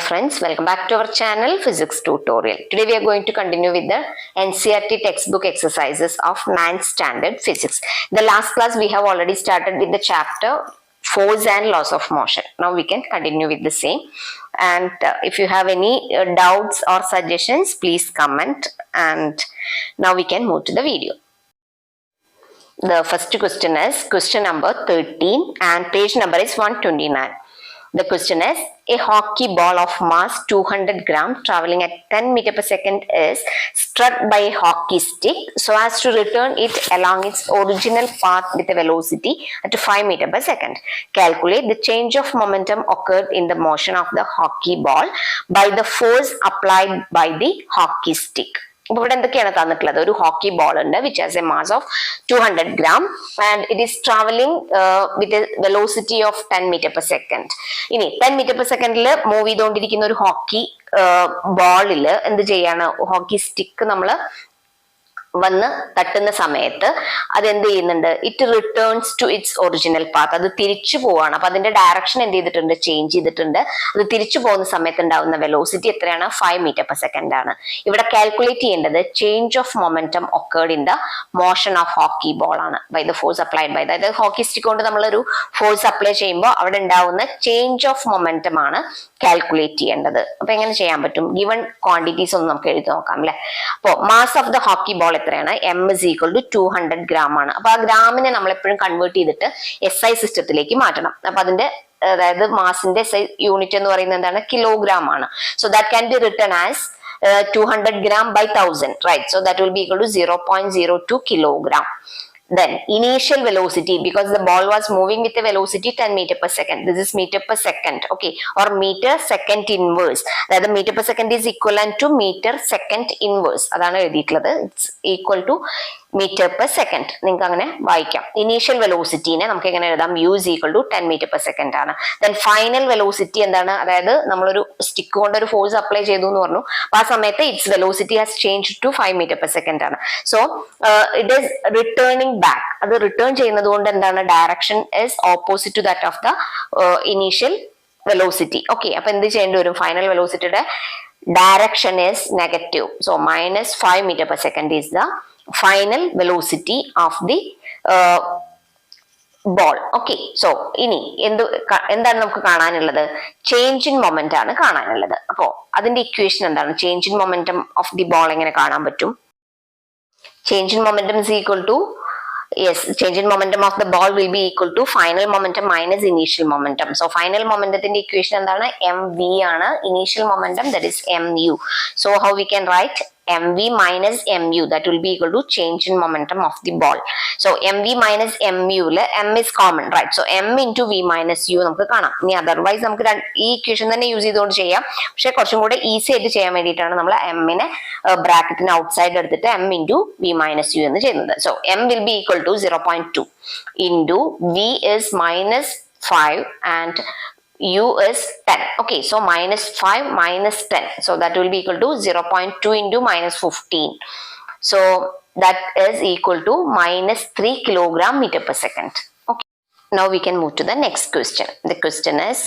friends, welcome back to our channel Physics Tutorial. Today we are going to continue with the NCERT textbook exercises of 9th standard physics. In the last class we have already started with the chapter force and laws of motion. Now we can continue with the same, and if you have any doubts or suggestions, please comment, and now we can move to the video. The first question is question number 13 and page number is 129. The question is, a hockey ball of mass 200 gram traveling at 10 meter per second is struck by a hockey stick so as to return it along its original path with a velocity at 5 meter per second. Calculate the change of momentum occurred in the motion of the hockey ball by the force applied by the hockey stick. ഇവിടെ എന്തൊക്കെയാണ് തന്നിട്ടുള്ളത്? ഒരു hockey ball ഉണ്ട് which has a mass of 200 gram and it is traveling with a velocity of 10 meter per second. ഇനി 10 meter per second move ചെയ്തുകൊണ്ടിരിക്കുന്ന ഒരു hockey ബോളില് എന്ത് ചെയ്യാണ്? ഹോക്കി സ്റ്റിക്ക് നമ്മള് വന്ന് തട്ടുന്ന സമയത്ത് അതെന്ത് ചെയ്യുന്നുണ്ട്? It returns to its original path. അത് തിരിച്ചു പോവാണ്. അപ്പൊ അതിന്റെ ഡയറക്ഷൻ എന്ത് ചെയ്തിട്ടുണ്ട്? ചേഞ്ച് ചെയ്തിട്ടുണ്ട്. അത് തിരിച്ചു പോകുന്ന സമയത്ത് ഉണ്ടാവുന്ന വെലോസിറ്റി എത്രയാണ്? 5 മീറ്റർ പെർ സെക്കൻഡ് ആണ്. ഇവിടെ കാൽക്കുലേറ്റ് ചെയ്യേണ്ടത് change of momentum occurred in the motion of hockey ball ആണ് by the force applied by. അതായത് ഹോക്കി സ്റ്റിക്ക് കൊണ്ട് നമ്മളൊരു ഫോഴ്സ് അപ്ലൈ ചെയ്യുമ്പോൾ അവിടെ ഉണ്ടാവുന്ന ചേഞ്ച് ഓഫ് മൊമെന്റം ആണ് കാൽക്കുലേറ്റ് ചെയ്യേണ്ടത്. അപ്പൊ എങ്ങനെ ചെയ്യാൻ പറ്റും? ഗിവൺ ക്വാണ്ടിറ്റീസ് ഒന്ന് നമുക്ക് എഴുതി നോക്കാം അല്ലെ. അപ്പോ mass of the hockey ball എത്രയാണ്? m is equal to 200 gram ആണ്. അപ്പൊ ആ ഗ്രാമിനെ നമ്മൾ എപ്പോഴും കൺവേർട്ട് ചെയ്തിട്ട് SI സിസ്റ്റത്തിലേക്ക് മാറ്റണം. അപ്പൊ അതിന്റെ അതായത് മാസിന്റെ യൂണിറ്റ് എന്ന് പറയുന്നത് എന്താണ്? കിലോഗ്രാം ആണ്. So that can be written as 200 gram by 1000, right? So that will be equal to 0.02 kilogram. Then initial velocity, because the ball was moving with a velocity 10 meter per second. This is meter per second, okay, or meter second inverse. That the meter per second is equivalent to meter second inverse. Adana edithuള്ളത്. It's equal to meter per second. നിങ്ങൾക്ക് അങ്ങനെ വായിക്കാം. Initial വെലോസിറ്റിനെ നമുക്ക് എങ്ങനെ എഴുതാം? u is equal to 10 meter per second ആണ്. Then final velocity എന്താണ്? അതായത് നമ്മളൊരു സ്റ്റിക്ക് കൊണ്ട് ഒരു ഫോഴ്സ് അപ്ലൈ ചെയ്തു എന്ന് പറഞ്ഞു. അപ്പൊ ആ സമയത്ത് its velocity has changed to 5 meter per second ആണ്. So it is returning back. അത് റിട്ടേൺ ചെയ്യുന്നത് കൊണ്ട് എന്താണ്? Direction is opposite to that of the initial velocity. Okay, അപ്പൊ എന്ത് ചെയ്യേണ്ടി വരും? ഫൈനൽ വെലോസിറ്റിയുടെ direction is negative. So minus 5 meter per second is the final velocity of the ball. Okay, so ഇനി എന്താണ് നമുക്ക് കാണാനുള്ളത്? ചേഞ്ച് ഇൻ മൊമെന്റ് ആണ് കാണാനുള്ളത്. അപ്പോ അതിന്റെ ഇക്വേഷൻ എന്താണ്? Change in momentum of the ball എങ്ങനെ കാണാൻ പറ്റും? Change in momentum is equal to, yes, change in momentum of the ball will be equal to final momentum minus initial momentum. So final momentum equation എന്താണ്? mv ആണ്. Initial momentum, that is mu. So how we can write? mv minus mu, that will be equal to change in momentum of the ball. So mv minus mu ല് m is common, right? So m into v minus u നമുക്ക് കാണാം. ഇനി otherwise നമുക്ക് ഈ equation തന്നെ use ചെയ്തുകൊണ്ട് ചെയ്യാം. പക്ഷെ കുറച്ചും കൂടെ ഈസി ആയിട്ട് ചെയ്യാൻ വേണ്ടിയിട്ടാണ് നമ്മൾ m നെ ബ്രാക്കറ്റിന് ഔട്ട്സൈഡ് എടുത്തിട്ട് m into v minus u എന്ന് ചെയ്യുന്നത്. So m will be equal to 0.2 into v is minus 5 and u is 10. Okay, so minus 5 minus 10. So that will be equal to 0.2 into minus 15. So that is equal to minus 3 kilogram meter per second. Okay, now we can move to the next question. The question is,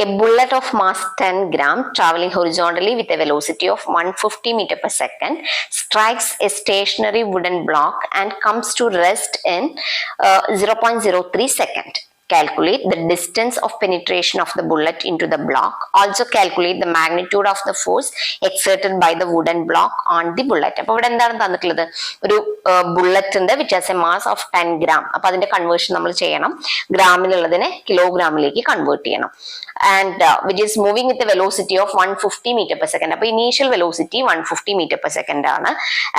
a bullet of mass 10 gram traveling horizontally with a velocity of 150 meter per second strikes a stationary wooden block and comes to rest in 0.03 second. Calculate the distance of penetration of the bullet into the block. Also calculate the magnitude of the force exerted by the wooden block on the bullet. അപ്പോൾ ഇവിടെ എന്താണ് തന്നിട്ടുള്ളത്? ഒരു bullet ഉണ്ട് which has a mass of 10 gram. അപ്പൊ അതിന്റെ conversion നമ്മൾ ചെയ്യണം. ഗ്രാമിലുള്ളതിനെ കിലോഗ്രാമിലേക്ക് കൺവേർട്ട് ചെയ്യണം. And which is moving with a velocity of 150 meter per second. അപ്പൊ initial velocity 150 meter per second ആണ്.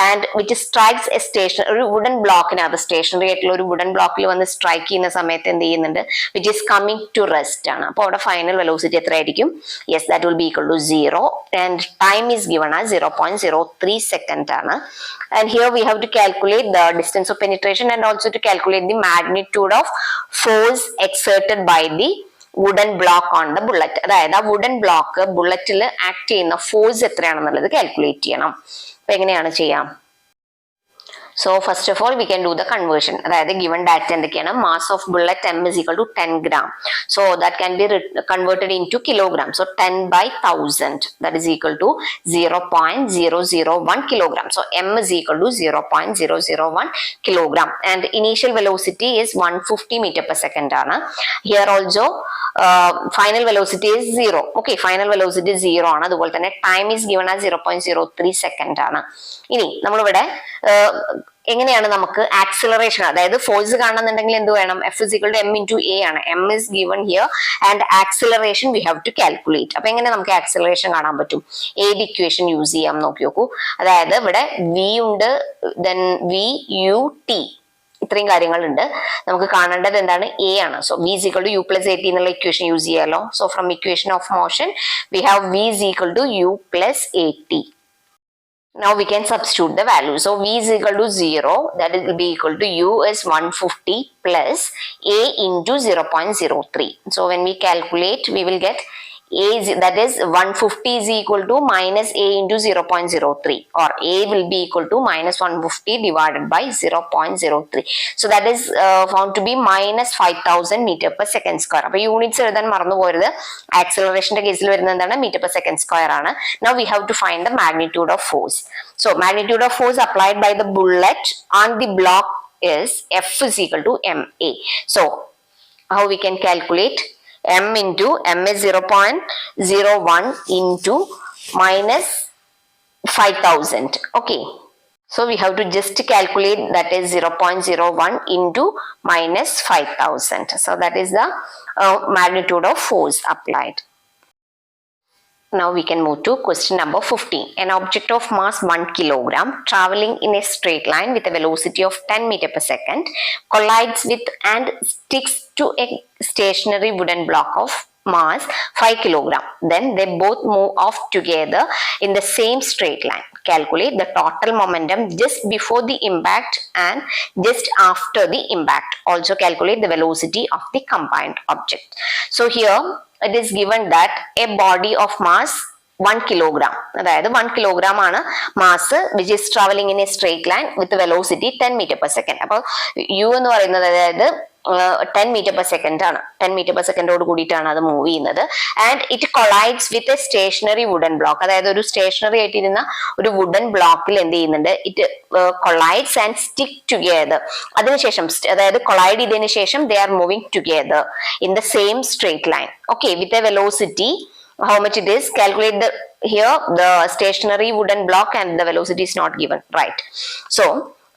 And which strikes a station, ഒരു വുഡൻ ബ്ലോക്കിന്, അത് സ്റ്റേഷനറി ആയിട്ടുള്ള ഒരു വുഡൻ ബ്ലോക്കിൽ വന്ന് സ്ട്രൈക്ക് ചെയ്യുന്ന സമയത്ത് എന്ത് ചെയ്യുന്നുണ്ട്? which is coming to rest ആണ്. അപ്പോൾ അവിടെ ഫൈനൽ വെലോസിറ്റി എത്രയായിരിക്കും? Yes, that will be equal to 0 and time is given as 0.03 second ആണ്. And here we have to calculate the distance of penetration and also to calculate the magnitude of force exerted by the wooden block on the bullet. അതായത് ആ wooden block ബുള്ളറ്റിൽ act ചെയ്യുന്ന force എത്രയാണെന്നുള്ളത് calculate ചെയ്യണം. അപ്പൊ എങ്ങനെയാണ് ചെയ്യാം? So first of all, we can do the conversion. അതായത് given data എന്തൊക്കെയാണ്? Mass of bullet M is equal to 10 gram. So that can be converted into kilogram. So 10 by 1000, that is equal to 0.001 kilogram. So M is equal to 0.001 kilogram. And initial velocity is 150 meter per second. Here also final velocity is 0. Okay, final velocity is 0 ആണ്. അതുപോലെ തന്നെ time is given as 0.03 second ആണ്. ഇനി നമ്മളിവിടെ എങ്ങനെയാണ് നമുക്ക് acceleration, അതായത് force കാണണമെന്നുണ്ടെങ്കിൽ എന്ത് വേണം? F is equal to m into a ആണ്. M is given here and acceleration we have to calculate. അപ്പൊ എങ്ങനെ നമുക്ക് ആക്സിലറേഷൻ കാണാൻ പറ്റും? ഏത് ഇക്വേഷൻ യൂസ് ചെയ്യാം നോക്കി നോക്കൂ. അതായത് ഇവിടെ v ഉണ്ട്, then v u t, ഇത്രയും കാര്യങ്ങളുണ്ട്. നമുക്ക് കാണേണ്ടത് എന്താണ്? a ആണ്. So v is equal to u plus at എന്നുള്ള ഇക്വേഷൻ യൂസ് ചെയ്യാലോ. So from equation of motion we have v is equal to u plus at. Now we can substitute the value. So v is equal to 0, that will be equal to u is 150 plus a into 0.03. So when we calculate, we will get a is, that is 150 is equal to minus a into 0.03, or a will be equal to minus 150 divided by 0.03. So that is found to be minus 5000 meter per second square. അപ്പോൾ units എഴുതാൻ മറന്നു പോരുത്. ആക്സിലറേഷന്റെ കേസിൽ വരുന്നത് എന്താണ്? Metre per second square ആണ്. Now we have to find the magnitude of force. So magnitude of force applied by the bullet on the block is F is equal to ma. So how we can calculate? M into M is 0.01 into minus 5000. Okay, so we have to just calculate, that is 0.01 into minus 5000. So that is the magnitude of force applied. Now we can move to question number 15. An object of mass 1 kilogram traveling in a straight line with a velocity of 10 meter per second collides with and sticks to a stationary wooden block of mass 5 kilogram. Then they both move off together in the same straight line. Calculate the total momentum just before the impact and just after the impact. Also calculate the velocity of the combined object. So here it is given that a body of mass 1 kilogram, അതായത് 1 kilogram ആണ് mass which is traveling in a straight line with velocity 10 meter per second. അപ്പോൾ u എന്ന് പറയുന്നത് അതായത് 10 meter per second ആണ്. 10 meter per second ഓട് കൂടിയിട്ടാണ് അത് മൂവ് ചെയ്യുന്നത്. And it collides with a stationary wooden block, അതായത് ഒരു സ്റ്റേഷനറി ആയിട്ടിരുന്ന ഒരു വുഡൻ ബ്ലോക്കിൽ എന്ത് ചെയ്യുന്നുണ്ട്? It collides and stick together. അതിനുശേഷം, അതായത് കൊളൈഡ് ചെയ്തതിനു ശേഷം they are moving together in the same straight line. Okay, with a velocity, how much it is? Calculate the here the stationary wooden block and the velocity is not given, right? So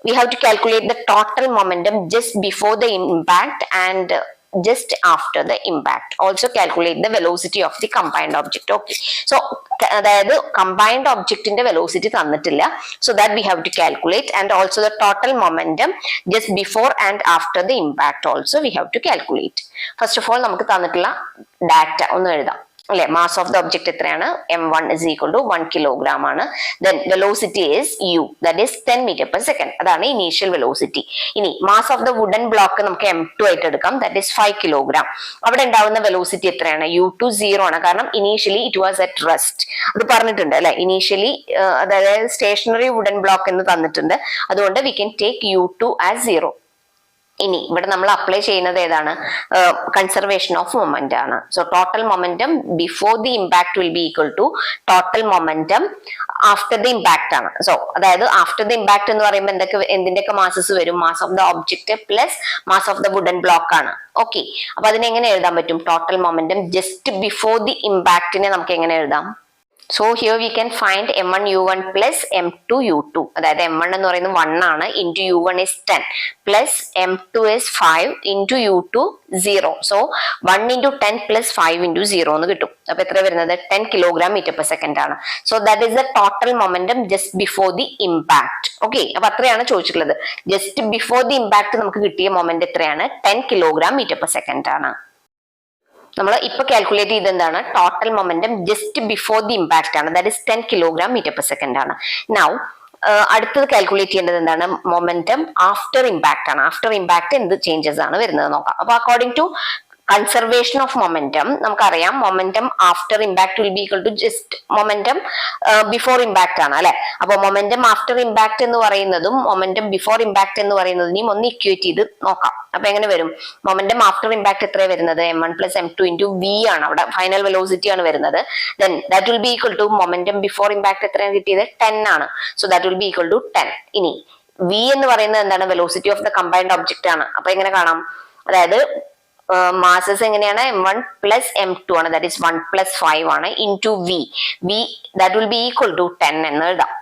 we have to calculate the total momentum just before the impact and just after the impact. Also calculate the velocity of the combined object. Okay, so അതായത് combined object ന്റെ velocity തന്നിട്ടില്ല, so that we have to calculate, and also the total momentum just before and after the impact also we have to calculate. First of all നമുക്ക് തന്നിട്ടുള്ള data ഒന്ന് എഴുതാം അല്ലെ. Mass of the object എത്രയാണ്? m1 is equal to 1 kilogram ആണ്. Then velocity is u, that is 10 meter per second. അതാണ് initial velocity. ഇനി mass of the wooden block നമുക്ക് m2 ആയിട്ട് എടുക്കാം, that is 5 kilogram. അവിടെ ഉണ്ടാവുന്ന വെലോസിറ്റി എത്രയാണ്? u2 0 ആണ്, കാരണം initially it was at rest. അത് പറഞ്ഞിട്ടുണ്ട് അല്ലെ, ഇനീഷ്യലി അതായത് സ്റ്റേഷനറി വുഡൻ ബ്ലോക്ക് എന്ന് തന്നിട്ടുണ്ട്. അതുകൊണ്ട് we can take u2 as 0. ഇനി ഇവിടെ നമ്മൾ അപ്ലൈ ചെയ്യുന്നത് ഏതാണ്? കൺസർവേഷൻ ഓഫ് മൊമെന്റ് ആണ്. So total momentum before the impact will be equal to total momentum after the impact ആണ്. സോ അതായത് ആഫ്റ്റർ ദി ഇമ്പാക്ട് എന്ന് പറയുമ്പോൾ എന്തിന്റെയൊക്കെ മാസസ് വരും? Mass of the object plus mass of the wooden block ആണ്. Okay, അപ്പൊ അതിനെങ്ങനെ എഴുതാൻ പറ്റും? Total momentum just before the ഇമ്പാക്ടിനെ നമുക്ക് എങ്ങനെ എഴുതാം? So here we can find m1 u1 plus m2 u2. അതായത് m1 എന്ന് പറയുന്നത് 1 ആണ്, into u1 is 10 plus m2 is 5 into u2 0. So 1 into 10 plus 5 into 0 എന്ന് കിട്ടും. അപ്പൊ എത്ര വരുന്നത്? 10 kilogram meter per second ആണ്. So that is the total momentum just before the impact. Okay, അപ്പൊ അത്രയാണ് ചോദിച്ചിട്ടുള്ളത്. Just before the impact നമുക്ക് കിട്ടിയ മൊമെന്റ് എത്രയാണ്? 10 kilogram meter per second ആണ്. നമ്മൾ ഇപ്പൊ കാൽക്കുലേറ്റ് ചെയ്ത് എന്താണ്? Total momentum just before the impact ആണ്, that is 10 kilogram meter per second ആണ്. നൗ അടുത്തത് കാൽക്കുലേറ്റ് ചെയ്യേണ്ടത് എന്താണ്? മൊമെന്റം ആഫ്റ്റർ ഇമ്പാക്ട് ആണ്. ആഫ്റ്റർ ഇമ്പാക്ട് എന്ത് ചേഞ്ചസ് ആണ് വരുന്നത് നോക്കാം. അപ്പൊ according to conservation of momentum നമുക്കറിയാം, momentum after impact will be equal to just momentum before impact ആണ് അല്ലെ. അപ്പൊ മൊമെന്റം ആഫ്റ്റർ ഇമ്പാക്ട് എന്ന് പറയുന്നതും മൊമെന്റം ബിഫോർ ഇമ്പാക്ട് എന്ന് പറയുന്നതിനെയും ഒന്ന് ഇക്വേറ്റ് ചെയ്ത് നോക്കാം. അപ്പൊ എങ്ങനെ വരും? മൊമെന്റം ആഫ്റ്റർ ഇമ്പാക്ട് എത്രയാണ് വരുന്നത്? m1 + m2 × v ആണ്, അവിടെ ഫൈനൽ വെലോസിറ്റി ആണ് വരുന്നത്. Then that will be equal to momentum before impact എത്രയാണ് കിട്ടിയത്? 10 ആണ്. So that will be equal to 10. ഇനി v എന്ന് പറയുന്നത് എന്താണ്? Velocity of the combined object ആണ്. അപ്പൊ എങ്ങനെ കാണാം? അതായത് മാസസ് എങ്ങനെയാണ്? m1 + m2 ആണ്, ദാറ്റ് ഈസ് 1 + 5 ആണ്, into v that will be equal to 10 എന്ന് എഴുതാം.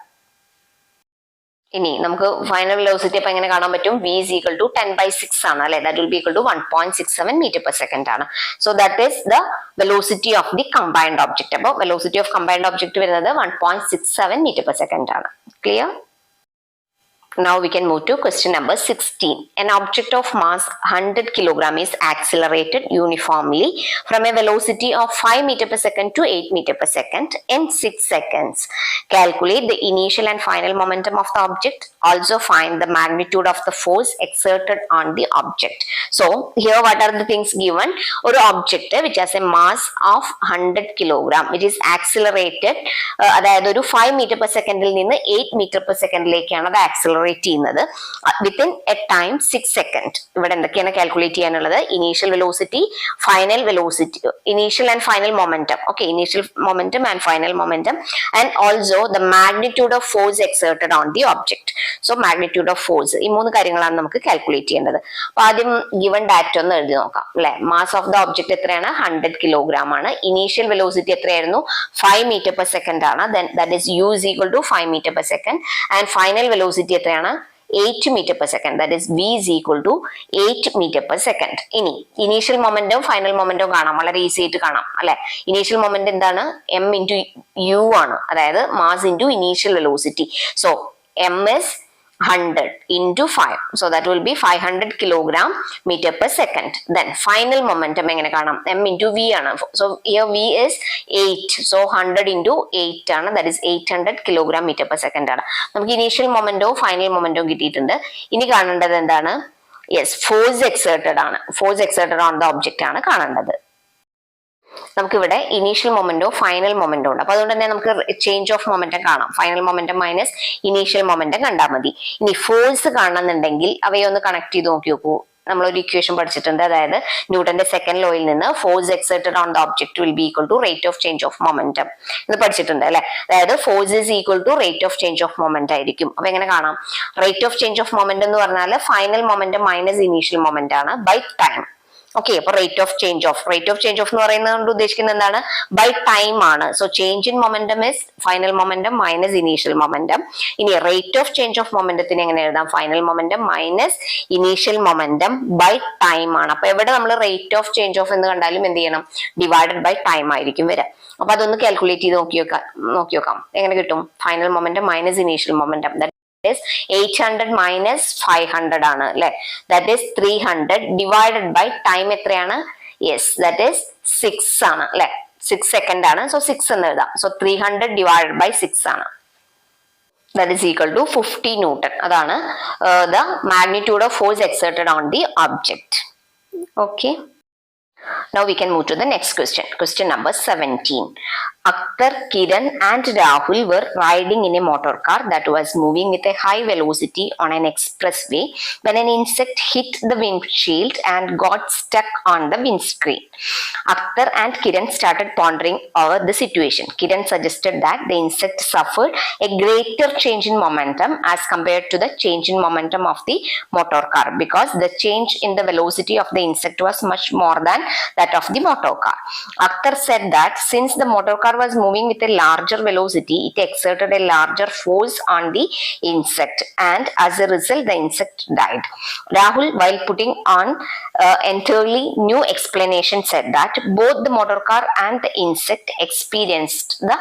ഇനി നമുക്ക് ഫൈനൽ വെലോസിറ്റി അപ്പൊ എങ്ങനെ കാണാൻ പറ്റും? v is equal to 10/6 ആണ് അല്ലെ. That will be equal to 1.67 m/s ആണ്. So that is the velocity of the combined object. അപ്പൊ വെലോസിറ്റി ഓഫ് കമ്പൈൻഡ് ഒബ്ജക്റ്റ് വരുന്നത് 1.67 m/s ആണ്. Clear? Now we can move to question number 16. An object of mass 100 kg is accelerated uniformly from a velocity of 5 m/s to 8 m/s in 6 seconds. Calculate the initial and final momentum of the object. Also find the magnitude of the force exerted on the object. So here what are the things given? Or object which has a mass of 100 kg which is accelerated അതായത് ഒരു 5 m/s നിന്ന് 8 m/s ലേക്കാണ് അത് accelerate ചെയ്യുന്നത് within A time 6 second. ഇവിടെ എന്തൊക്കെയാണ് calculate ചെയ്യാനുള്ളത്? Initial velocity, final velocity, initial and final momentum. Okay, initial momentum and final momentum and also the magnitude of force exerted on the object. So magnitude of force, ഈ 3 കാര്യങ്ങളാണ് നമുക്ക് calculate ചെയ്യേണ്ടത്. അപ്പൊ ആദ്യം given data ഒന്ന് എഴുതി നോക്കാം അല്ലെ. മാസ് ഓഫ് ദ ഒബ്ജക്ട് എത്രയാണ്? 100 kg ആണ്. ഇനീഷ്യൽ വെലോസിറ്റി എത്രയായിരുന്നു? 5 m/s ആണ്. Then that is u is equal to 5 m/s and final velocity എത്രയാണ്? 8 m/s. That is v is equal to 8 m/s. ഇനി ഇനീഷ്യൽ മൊമെന്റും ഫൈനൽ മൊമെന്റും കാണാം, വളരെ easy ആയിട്ട് കാണാം അല്ലെ. ഇനീഷ്യൽ മൊമെന്റ് എന്താണ്? m × u ആണ്, അതായത് mass into initial velocity. So m is 100 into 5. So that will be 500 kg/s. Then final momentum എങ്ങനെ കാണാം? m into v ആണ്. So here v is 8. So 100 into 8 ആണ്. That is 800 kg/s ആണ്. നമുക്ക് initial മൊമെന്റവും final മൊമെന്റവും കിട്ടിയിട്ടുണ്ട്. ഇനി കാണേണ്ടത് എന്താണ്? യെസ്, ഫോഴ്സ് എക്സേർട്ടഡ് ആണ്. Force exerted on the object ആണ് കാണേണ്ടത്. നമുക്കിവിടെ ഇനീഷ്യൽ മൊമെന്റോ ഫൈനൽ മൊമെന്റോ ഉണ്ട്. അപ്പൊ അതുകൊണ്ട് തന്നെ നമുക്ക് ചേഞ്ച് ഓഫ് മൊമെന്റം കാണാം. Final momentum minus initial momentum കണ്ടാൽ മതി. ഇനി ഫോഴ്സ് കാണണമെന്നുണ്ടെങ്കിൽ അവയൊന്ന് കണക്ട് ചെയ്ത് നോക്കി നോക്കൂ. നമ്മളൊരു ഇക്വേഷൻ പഠിച്ചിട്ടുണ്ട്, അതായത് ന്യൂട്ടന്റെ സെക്കൻഡ് ലോയിൽ നിന്ന് force exerted on the object will be equal to rate of change of momentum എന്ന് പഠിച്ചിട്ടുണ്ട് അല്ലെ. അതായത് force is equal to rate of change of moment ആയിരിക്കും. അപ്പൊ എങ്ങനെ കാണാം? Rate of change of moment എന്ന് പറഞ്ഞാൽ final momentum minus initial moment ആണ് ബൈ ടൈം. ഓക്കെ, അപ്പൊ റേറ്റ് ഓഫ് ചേഞ്ച് ഓഫ് എന്ന് പറയുന്നത് കൊണ്ട് ഉദ്ദേശിക്കുന്നത് എന്താണ്? ബൈ ടൈം ആണ്. So change in momentum is final momentum minus initial momentum. ഇനി റേറ്റ് ഓഫ് ചേഞ്ച് ഓഫ് മൊമെന്റത്തിന് എങ്ങനെ എഴുതാം? Final momentum minus initial momentum by time ആണ്. അപ്പൊ എവിടെ നമ്മൾ റേറ്റ് ഓഫ് ചേഞ്ച് ഓഫ് എന്ന് കണ്ടാലും എന്ത് ചെയ്യണം? ഡിവൈഡഡ് ബൈ ടൈം ആയിരിക്കും വരിക. അപ്പൊ അതൊന്ന് കാൽക്കുലേറ്റ് ചെയ്ത് നോക്കി നോക്കാം എങ്ങനെ കിട്ടും? Final momentum minus initial momentum is 800 minus 500 ആണ് അല്ലെ. That is 300 divided by time എത്രയാണ്? Yes, that is 6 ആണ് അല്ലെ. 6 സെക്കൻഡ് ആണ്. സോ 6 എന്ന് എഴുതാം. സോ 300 divided by 6 ആണ്. That is equal to 50 Newton. അതാണ് the magnitude of force exerted on the object. Okay. Now we can move to the next question. Question number 17. Akhtar, Kiran and Rahul were riding in a motor car that was moving with a high velocity on an expressway when an insect hit the windshield and got stuck on the windscreen. Akhtar and Kiran started pondering over the situation. Kiran suggested that the insect suffered a greater change in momentum as compared to the change in momentum of the motor car because the change in the velocity of the insect was much more than that of the motor car. Akhtar said that since the motor car was moving with a larger velocity, it exerted a larger force on the insect and as a result the insect died. Rahul, while putting on entirely new explanation, said that both the motor car and the insect experienced the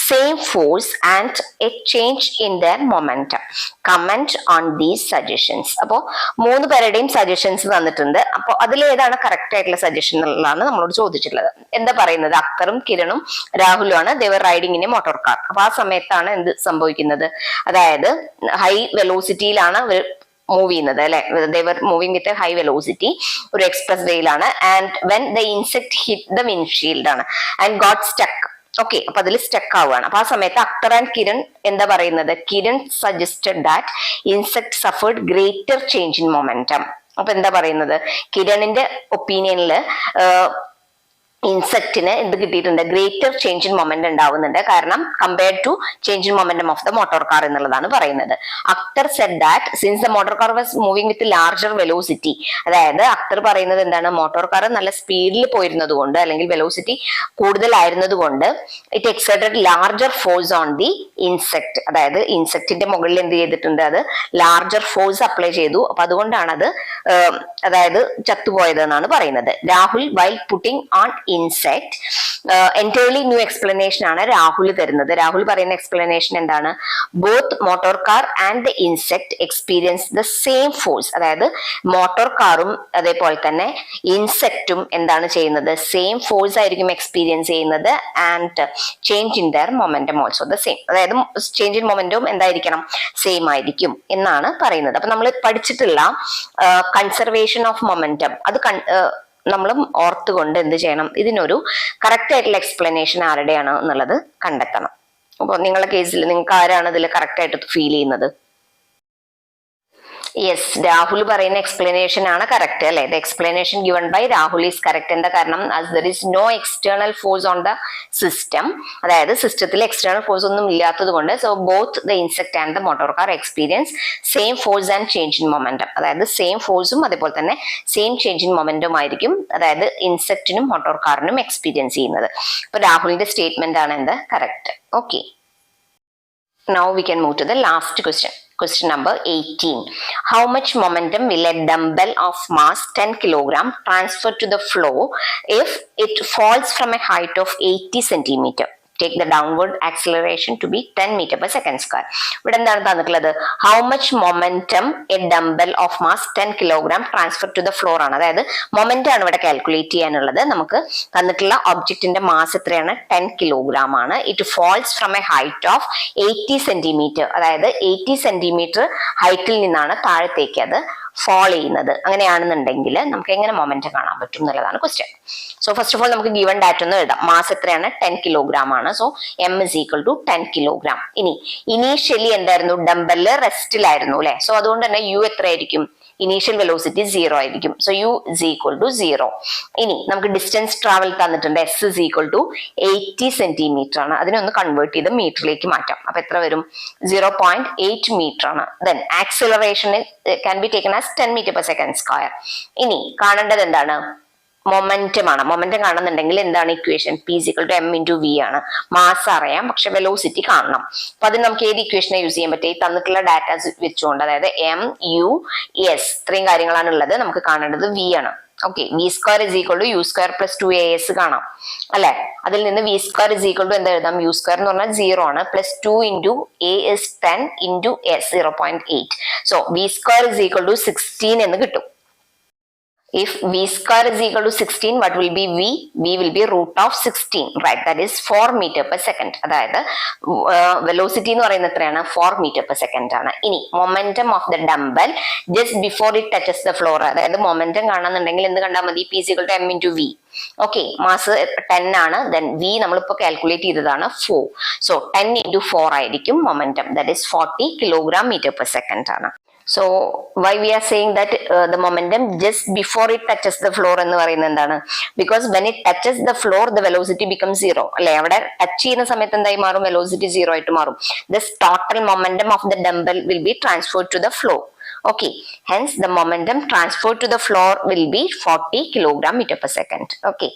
same force and a change in their momentum. Comment on these suggestions. അപ്പോൾ 3 പേരുടെയും suggestions തന്നിട്ടുണ്ട്. അപ്പോൾ അതിൽ ഏതാണ് correct ആയിട്ടുള്ള suggestion എന്നുള്ളതാണ് നമ്മളോട് ചോദിച്ചിട്ടുള്ളത്. എന്താ പറയുന്നത്? അക്തറും കിരണും രാഹുലും ആണ് they were riding in a motor car. അപ്പൊ ആ സമയത്താണ് എന്ത് സംഭവിക്കുന്നത്? അതായത് ഹൈ വെലോസിറ്റിയിലാണ് മൂവ് ചെയ്യുന്നത് അല്ലെ. They were moving with a high velocity, ഒരു എക്സ്പ്രസ് വേയിലാണ്. And when the insect hit the windshield ആണ് ആൻഡ് ഗോട്ട് സ്റ്റക്ക്. ഓക്കെ, അപ്പൊ അതിൽ സ്റ്റക്ക് ആവുകയാണ്. അപ്പൊ ആ സമയത്ത് അക്തർ ആൻഡ് കിരൺ എന്താ പറയുന്നത്? Kiran suggested that insect suffered greater change in momentum. അപ്പൊ എന്താ പറയുന്നത്? കിരണിന്റെ ഒപ്പീനിയനിൽ ഇൻസെക്റ്റിന് എന്ത് കിട്ടിയിട്ടുണ്ട്? ഗ്രേറ്റർ ചേഞ്ച് ഇൻ മൊമെന്റ് ഉണ്ടാവുന്നുണ്ട്. കാരണം compared to change in momentum of the motor car എന്നുള്ളതാണ് പറയുന്നത്. Akhtar said that since the motor car was moving with larger velocity, അതായത് അക്തർ പറയുന്നത് എന്താണ്? മോട്ടോർ കാർ നല്ല സ്പീഡിൽ പോയിരുന്നത് കൊണ്ട് അല്ലെങ്കിൽ വെലോസിറ്റി കൂടുതലായിരുന്നത് കൊണ്ട് it exerted larger force on the insect, അതായത് ഇൻസെക്റ്റിന്റെ മുകളിൽ എന്ത് ചെയ്തിട്ടുണ്ട്? അത് ലാർജർ ഫോഴ്സ് അപ്ലൈ ചെയ്തു. അപ്പൊ അതുകൊണ്ടാണ് അത് അതായത് ചത്തുപോയത് എന്നാണ് പറയുന്നത്. Rahul while putting on insect, entirely new explanation ആണ് രാഹുൽ തരുന്നത്. രാഹുൽ പറയുന്ന എക്സ്പ്ലനേഷൻ എന്താണ്? Both motor car and the insect experience the same force, അതായത് മോട്ടോർ കാറും അതേപോലെ തന്നെ ഇൻസെക്റ്റും എന്താണ് ചെയ്യുന്നത്? സെയിം ഫോഴ്സ് ആയിരിക്കും എക്സ്പീരിയൻസ് ചെയ്യുന്നത്. And change in there momentum also the same, അതായത് ചേഞ്ച് ഇൻ മൊമെന്റവും എന്തായിരിക്കണം? സെയിം ആയിരിക്കും എന്നാണ് പറയുന്നത്. അപ്പൊ നമ്മൾ പഠിച്ചിട്ടുള്ള കൺസർവേഷൻ ഓഫ് മൊമെന്റം അത് നമ്മൾ ഓർത്തുകൊണ്ട് എന്ത് ചെയ്യണം? ഇതിനൊരു കറക്റ്റ് ആയിട്ടുള്ള എക്സ്പ്ലനേഷൻ ആരുടെയാണ് എന്നുള്ളത് കണ്ടെത്തണം. അപ്പോൾ നിങ്ങളുടെ കേസിൽ നിങ്ങൾക്ക് ആരാണ് ഇതിൽ കറക്റ്റ് ആയിട്ട് ഫീൽ ചെയ്യുന്നത്? യെസ്, രാഹുൽ പറയുന്ന എക്സ്പ്ലനേഷൻ ആണ് കറക്റ്റ് അല്ലെ. The explanation given by Rahul is correct. എന്താ കാരണം? As there is no external force on the system, അതായത് സിസ്റ്റത്തിൽ എക്സ്റ്റേണൽ ഫോഴ്സ് ഒന്നും ഇല്ലാത്തത് കൊണ്ട് so both the insect and the motor car experience same force and change in momentum, അതായത് same ഫോഴ്സും അതേപോലെ തന്നെ സെയിം ചേഞ്ച് ഇൻ മൊമെന്റും ആയിരിക്കും അതായത് ഇൻസെക്റ്റിനും മോട്ടോർ കാറിനും എക്സ്പീരിയൻസ് ചെയ്യുന്നത്. അപ്പൊ രാഹുലിന്റെ സ്റ്റേറ്റ്മെന്റ് ആണ് എന്ത്? Correct. Okay, now we can move to the last question. Question number 18. How much momentum will a dumbbell of mass 10 kg transfer to the floor if it falls from a height of 80 centimeter? Take the downward acceleration to be 10 meter per second square. ഇവിടെ എന്താണ് തന്നിട്ടുള്ളത്? How much momentum a dumbbell of mass 10 kilogram transfer to the floor ആണ്. അതായത് moment ആണ് ഇവിടെ calculate ചെയ്യാനുള്ളത്. നമുക്ക് തന്നിട്ടുള്ള ഒബ്ജക്റ്റിന്റെ മാസ് എത്രയാണ്? 10 കിലോഗ്രാം ആണ്. It false from A height of 80 centimetre, അതായത് 80 സെന്റിമീറ്റർ ഹൈറ്റിൽ നിന്നാണ് താഴത്തേക്ക് അത് ഫോൾ ചെയ്യുന്നത്. അങ്ങനെയാണെന്നുണ്ടെങ്കിൽ നമുക്ക് എങ്ങനെ മൊമെന്റ് കാണാൻ പറ്റും എന്നുള്ളതാണ് question. So first of all നമുക്ക് ഗിവൺ ഡാറ്റ ഒന്ന് എഴുതാം. മാസ് എത്രയാണ്? 10 കിലോഗ്രാം ആണ്. So m is equal to 10 kilogram. ഇനി ഇനീഷ്യലി എന്തായിരുന്നു? ഡംബെല്ല് റെസ്റ്റിലായിരുന്നു അല്ലെ. സോ അതുകൊണ്ട് തന്നെ u എത്രയായിരിക്കും? ഇനീഷ്യൽ വെലോസിറ്റി 0 ആയിരിക്കും. So u is equal to 0. ഇനി നമുക്ക് ഡിസ്റ്റൻസ് ട്രാവൽ തന്നിട്ടുണ്ട്. s is equal to 80 centimetre ആണ്. അതിനെ ഒന്ന് കൺവേർട്ട് ചെയ്ത് മീറ്ററിലേക്ക് മാറ്റാം. അപ്പൊ എത്ര വരും? 0.8 മീറ്റർ ആണ്. Then acceleration can be taken as 10 meter per second square. ഇനി കാണേണ്ടത് എന്താണ്? മൊമെന്റം ആണ്. മൊമെന്റം കാണുന്നുണ്ടെങ്കിൽ എന്താണ് equation? p is equal to m into v ആണ്. മാസ് അറിയാം, പക്ഷെ വെലോസിറ്റി കാണണം. അപ്പൊ അതിന് നമുക്ക് ഏത് ഇക്വേഷനെ യൂസ് ചെയ്യാൻ പറ്റും? ഈ തന്നിട്ടുള്ള ഡാറ്റ വെച്ചുകൊണ്ട്, അതായത് m u s ഇത്രയും കാര്യങ്ങളാണ് ഉള്ളത്. നമുക്ക് കാണേണ്ടത് v ആണ്. Okay, v square is equal to u square plus 2as കാണാം അല്ലെ. അതിൽ നിന്ന് v square is equal to എന്താ എഴുതാം? യു സ്ക്വയർ എന്ന് പറഞ്ഞാൽ 0 ആണ്. Plus 2 into a is 10 into s 0.8. So v square is equal to 16 എന്ന് കിട്ടും. If v square is equal to 16, what will be v? v will be root of 16, right? That is 4 meter per second. അതായത് velocity എന്ന് പറയുന്നത് എത്രയാണ്? 4 meter per second ആണ്. ഇനി momentum of the dumbbell just before it touches the floor, അതായത് momentum കാണാന്നുണ്ടെങ്കിൽ എന്ത് കണ്ടാൽ മതി? p is equal to m into v. Okay, mass 10 ആണ്. ദെൻ v നമ്മളിപ്പോ കാൽക്കുലേറ്റ് ചെയ്തതാണ് 4. സോ 10 into 4 ആയിരിക്കും momentum. That is 40 kilogram metre per second ആണ്. So why we are saying that the momentum just before it touches the floor എന്ന് പറയുന്നത് എന്താണ്? Because when it touches the floor the velocity becomes 0 അല്ലെ. അവിടെ touch ചെയ്യുന്ന സമയത്ത് എന്തായി മാറും? വെലോസിറ്റി 0 ആയിട്ട് മാറും. This total momentum of the dumbbell will be transferred to the floor. Okay, hence the momentum transferred to the floor will be 40 kilogram meter per second. Okay,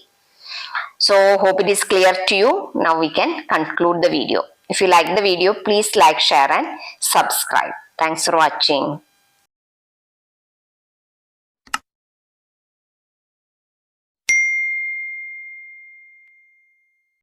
so hope it is clear to you. Now we can conclude the video. If you like the video, please like, share and subscribe. Thanks for watching.